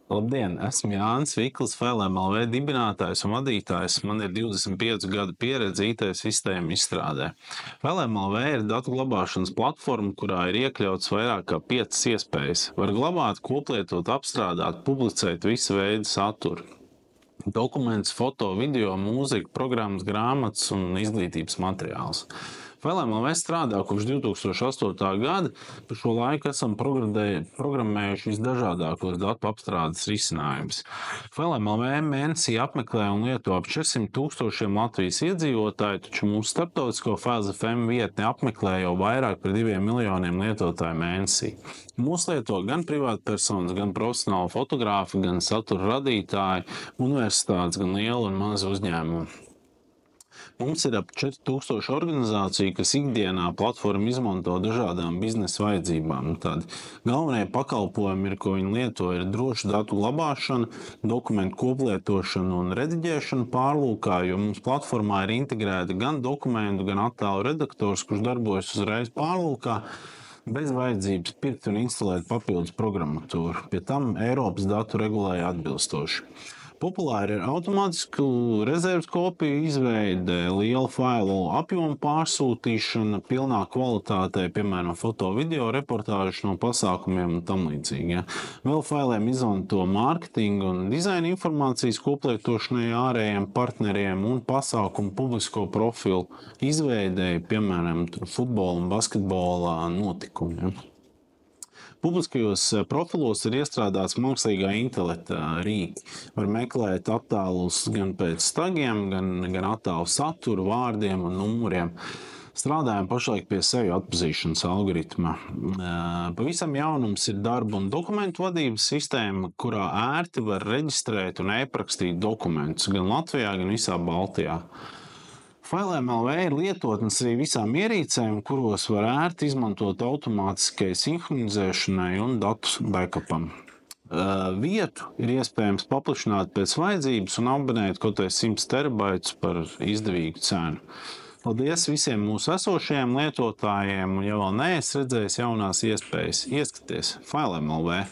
Labdien! Esmu Jānis Vikls, FLMLV dibinātājs un vadītājs. Man ir 25 gadu pieredze IT sistēmu izstrādē. FLMLV ir datu glabāšanas platforma, kurā ir iekļauts vairāk kā 5 iespējas. Var glabāt, koplietot, apstrādāt, publicēt visu veidu saturu. Dokumentus, foto, video, mūziku, programmas, grāmatas un izglītības materiālus. FLMLV strādā kopš 2008. gada. Par šo laiku esam programmējuši visdažādākos datu apstrādes risinājumus. FLMLV mēnesī apmeklē un lieto ap 400 tūkstošiem Latvijas iedzīvotāju, taču mūsu starptautisko FazeFM vietni apmeklē jau vairāk par 2 miljoniem lietotāju mēnesī. Mūs lieto gan privātpersonas, gan profesionāli fotogrāfi, gan satura radītāji, universitātes, gan liela un maza uzņēmuma. Mums ir ap 4000 organizāciju, kas ikdienā platformu izmanto dažādām biznesa vajadzībām. Tad galvenie pakalpojumi, ko viņi lieto, ir droša datu glabāšana, dokumentu koplietošana un rediģēšana pārlūkā, jo mums platformā ir integrēta gan dokumentu, gan attēlu redaktors, kurš darbojas uzreiz pārlūkā, bez vajadzības pirkt un instalēt papildus programmatūru. Pie tam Eiropas datu regulēja atbilstoši. Populāri ir automātisku rezerves kopiju izveide, liela failu apjoma pārsūtīšana, pilnā kvalitātē, piemēram, foto, video reportāžu no pasākumiem un tam līdzīgi. Ja. Vēl failiem izmanto mārketinga un dizaina informācijas koplietošanai ārējiem partneriem un pasākumu publisko profilu izveidēji, piemēram, futbola un basketbola notikumi. Ja. Publiskajos profilos ir iestrādāts mākslīgā intelekta rīki. Var meklēt attēlus gan pēc tagiem, gan attēlu saturu, vārdiem un numuriem. Strādājam pašlaik pie seju atpazīšanas algoritma. Pavisam jaunums ir darba un dokumentu vadības sistēma, kurā ērti var reģistrēt un e-parakstīt dokumentus gan Latvijā, gan visā Baltijā. FLMLV ir lietotnes arī visām ierīcēm, kuros var ērti izmantot automātiskai sinhronizēšanai un datu backupam. Vietu ir iespējams paplašināt pēc vajadzības un abonēt kaut vai 100 terabaitus par izdevīgu cenu. Paldies visiem mūsu esošajiem lietotājiem, un ja vēl neesat redzējis jaunās iespējas, ieskaties FLMLV.